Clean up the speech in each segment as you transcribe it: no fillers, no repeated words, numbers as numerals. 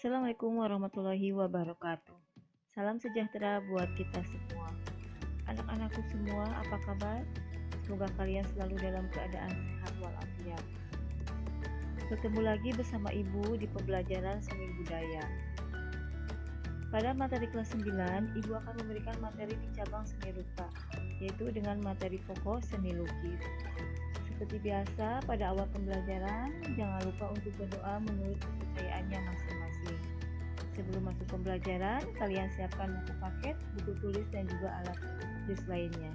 Assalamualaikum warahmatullahi wabarakatuh. Salam sejahtera buat kita semua. Anak-anakku semua, apa kabar? Semoga kalian selalu dalam keadaan sehat walafiat. Bertemu lagi bersama Ibu di pembelajaran seni budaya. Pada materi kelas 9, Ibu akan memberikan materi di cabang seni rupa, yaitu dengan materi pokok seni lukis. Seperti biasa, pada awal pembelajaran, jangan lupa untuk berdoa menurut kepercayaannya masing-masing. Sebelum masuk pembelajaran, kalian siapkan buku paket, buku tulis, dan juga alat tulis lainnya.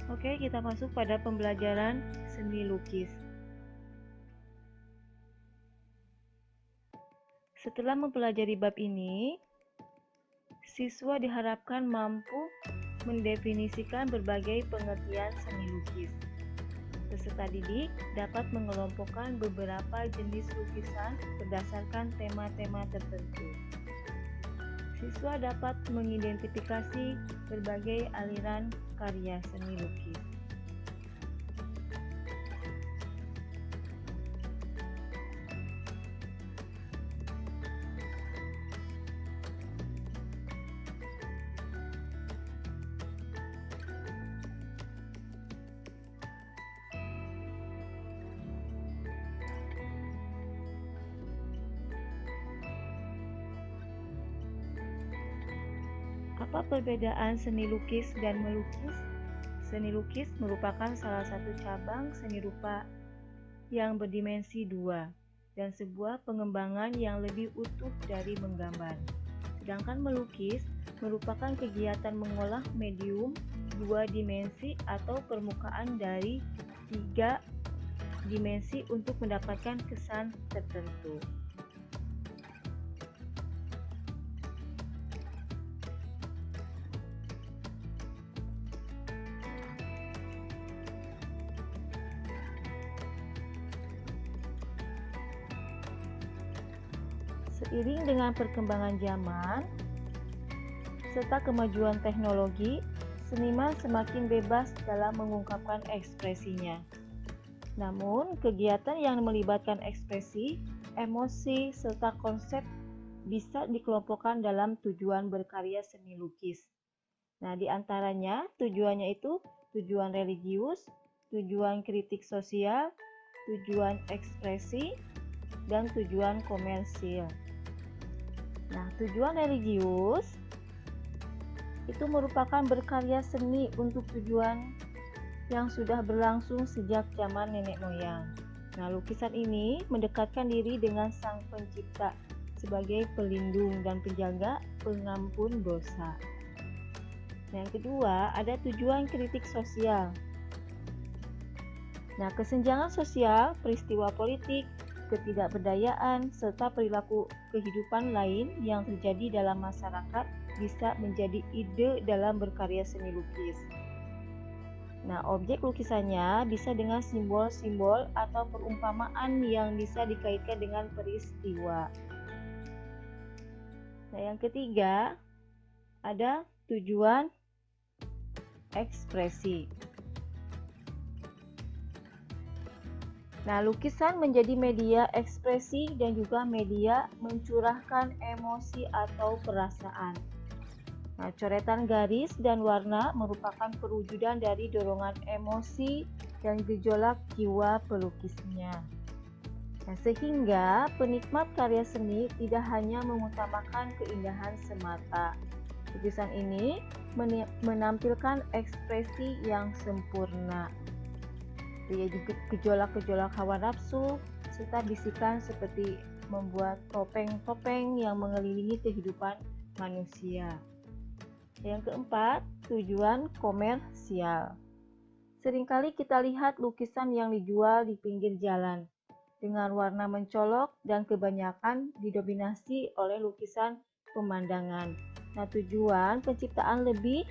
Oke, kita masuk pada pembelajaran seni lukis. Setelah mempelajari bab ini, siswa diharapkan mampu mendefinisikan berbagai pengertian seni lukis. Peserta didik dapat mengelompokkan beberapa jenis lukisan berdasarkan tema-tema tertentu. Siswa dapat mengidentifikasi berbagai aliran karya seni lukis. Apa perbedaan seni lukis dan melukis? Seni lukis merupakan salah satu cabang seni rupa yang berdimensi 2 dan sebuah pengembangan yang lebih utuh dari menggambar. Sedangkan melukis merupakan kegiatan mengolah medium 2 dimensi atau permukaan dari 3 dimensi untuk mendapatkan kesan tertentu. Seiring dengan perkembangan zaman serta kemajuan teknologi, seniman semakin bebas dalam mengungkapkan ekspresinya. Namun, kegiatan yang melibatkan ekspresi, emosi, serta konsep bisa dikelompokkan dalam tujuan berkarya seni lukis. Nah, di antaranya tujuannya itu tujuan religius, tujuan kritik sosial, tujuan ekspresi, dan tujuan komersil. Nah, tujuan religius itu merupakan berkarya seni untuk tujuan yang sudah berlangsung sejak zaman nenek moyang. Nah, lukisan ini mendekatkan diri dengan Sang Pencipta sebagai pelindung dan penjaga pengampun dosa. Yang kedua, ada tujuan kritik sosial. Nah, kesenjangan sosial, peristiwa politik, ketidakberdayaan, serta perilaku kehidupan lain yang terjadi dalam masyarakat bisa menjadi ide dalam berkarya seni lukis. Nah, objek lukisannya bisa dengan simbol-simbol atau perumpamaan yang bisa dikaitkan dengan peristiwa. Nah, yang ketiga, ada tujuan ekspresi. Nah, lukisan menjadi media ekspresi dan juga media mencurahkan emosi atau perasaan. Nah, coretan garis dan warna merupakan perwujudan dari dorongan emosi dan gejolak jiwa pelukisnya. Nah, sehingga penikmat karya seni tidak hanya mengutamakan keindahan semata. Lukisan ini menampilkan ekspresi yang sempurna, yaitu gejolak-gejolak hawa nafsu, serta bisikan seperti membuat topeng-topeng yang mengelilingi kehidupan manusia. Yang keempat, tujuan komersial. Seringkali kita lihat lukisan yang dijual di pinggir jalan dengan warna mencolok dan kebanyakan didominasi oleh lukisan pemandangan. Nah, tujuan penciptaan lebih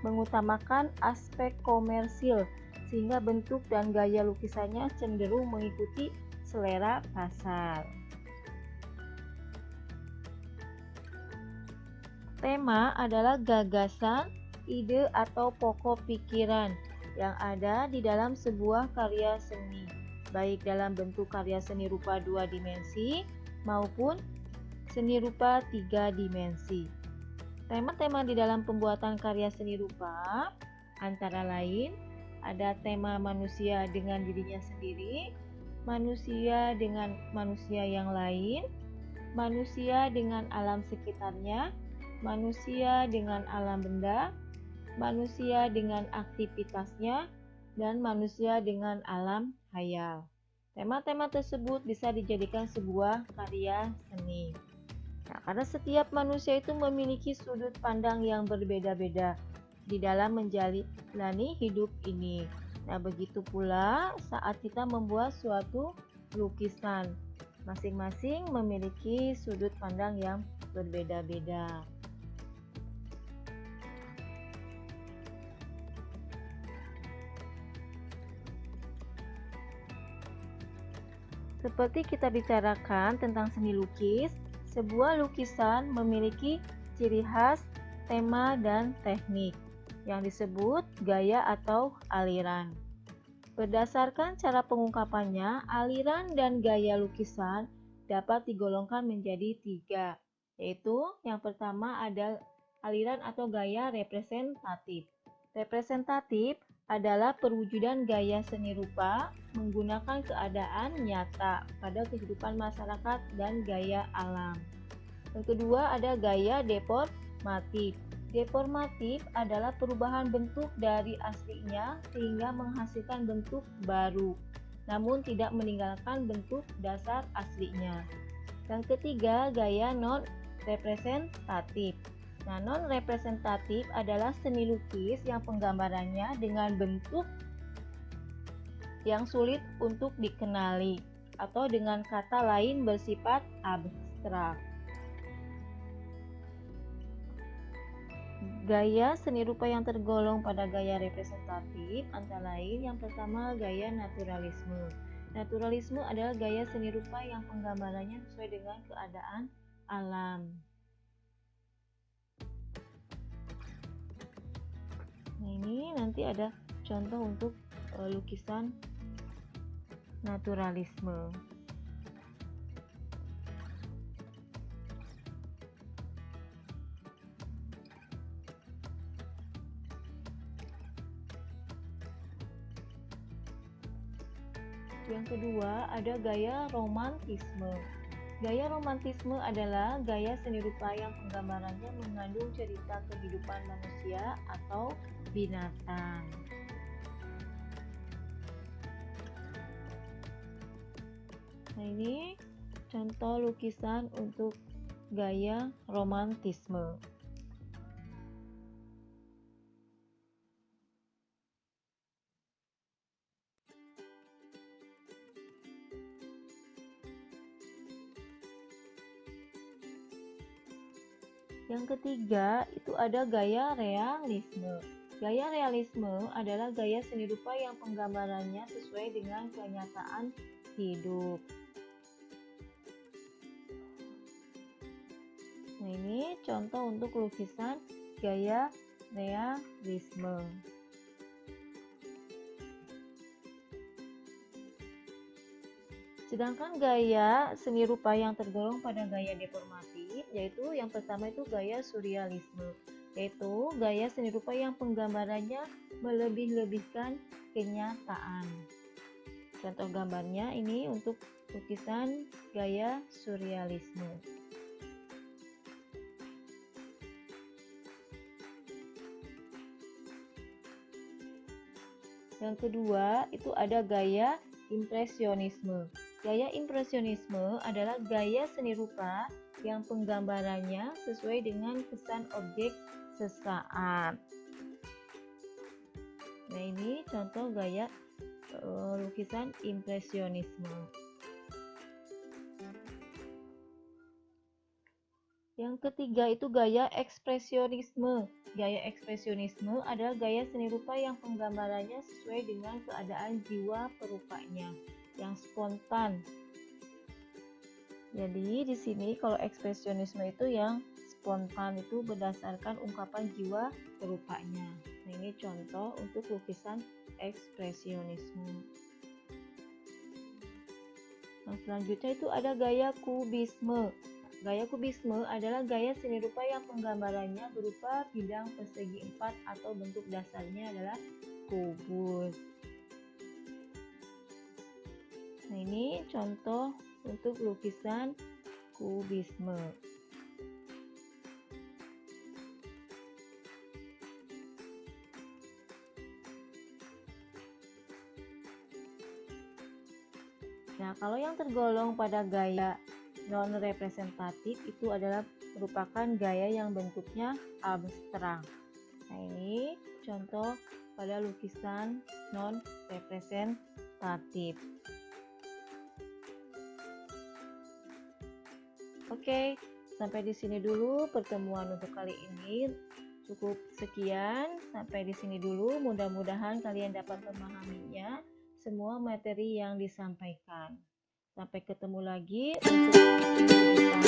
mengutamakan aspek komersil sehingga bentuk dan gaya lukisannya cenderung mengikuti selera pasar. Tema adalah gagasan, ide atau pokok pikiran yang ada di dalam sebuah karya seni, baik dalam bentuk karya seni rupa 2 dimensi maupun seni rupa 3 dimensi. Tema-tema di dalam pembuatan karya seni rupa antara lain ada tema manusia dengan dirinya sendiri, manusia dengan manusia yang lain, manusia dengan alam sekitarnya, manusia dengan alam benda, manusia dengan aktivitasnya, dan manusia dengan alam hayal. Tema-tema tersebut bisa dijadikan sebuah karya seni. Nah, karena setiap manusia itu memiliki sudut pandang yang berbeda-beda di dalam menjalani hidup ini. Nah, begitu pula saat kita membuat suatu lukisan. Masing-masing memiliki sudut pandang yang berbeda-beda. Seperti kita bicarakan tentang seni lukis, sebuah lukisan memiliki ciri khas, tema, dan teknik yang disebut gaya atau aliran. Berdasarkan cara pengungkapannya, aliran dan gaya lukisan dapat digolongkan menjadi 3, yaitu yang pertama ada aliran atau gaya representatif. Representatif adalah perwujudan gaya seni rupa menggunakan keadaan nyata pada kehidupan masyarakat dan gaya alam. Yang kedua ada gaya deformatif. Deformatif adalah perubahan bentuk dari aslinya sehingga menghasilkan bentuk baru, namun tidak meninggalkan bentuk dasar aslinya. Yang ketiga, gaya non-representatif. Nah, non-representatif adalah seni lukis yang penggambarannya dengan bentuk yang sulit untuk dikenali atau dengan kata lain bersifat abstrak. Gaya seni rupa yang tergolong pada gaya representatif antara lain yang pertama gaya naturalisme. Naturalisme adalah gaya seni rupa yang penggambarannya sesuai dengan keadaan alam. Nah, ini nanti ada contoh untuk lukisan naturalisme. Yang kedua ada gaya romantisme. Gaya romantisme adalah gaya seni rupa yang penggambarannya mengandung cerita kehidupan manusia atau binatang. Nah, ini contoh lukisan untuk gaya romantisme. Yang ketiga itu ada gaya realisme. Gaya realisme adalah gaya seni rupa yang penggambarannya sesuai dengan kenyataan hidup. Nah, ini contoh untuk lukisan gaya realisme. Sedangkan gaya seni rupa yang tergolong pada gaya deformatif, yaitu yang pertama itu gaya surrealisme, yaitu gaya seni rupa yang penggambarannya melebih-lebihkan kenyataan. Contoh gambarnya ini untuk lukisan gaya surrealisme. Yang kedua itu ada gaya impresionisme. Gaya impresionisme adalah gaya seni rupa yang penggambarannya sesuai dengan kesan objek sesaat. Nah, ini contoh gaya lukisan impresionisme. Yang ketiga itu gaya ekspresionisme. Gaya ekspresionisme adalah gaya seni rupa yang penggambarannya sesuai dengan keadaan jiwa perupanya, yang spontan. Jadi di sini kalau ekspresionisme itu yang spontan itu berdasarkan ungkapan jiwa perupanya. Nah, ini contoh untuk lukisan ekspresionisme. Nah, selanjutnya itu ada gaya kubisme. Gaya kubisme adalah gaya seni rupa yang penggambarannya berupa bidang persegi 4 atau bentuk dasarnya adalah kubus. Nah, ini contoh untuk lukisan kubisme. Nah, kalau yang tergolong pada gaya non-representatif itu adalah merupakan gaya yang bentuknya abstrak. Nah, ini contoh pada lukisan non-representatif. Oke, sampai di sini dulu pertemuan untuk kali ini. Cukup sekian, sampai di sini dulu. Mudah-mudahan kalian dapat memahaminya semua materi yang disampaikan. Sampai ketemu lagi untuk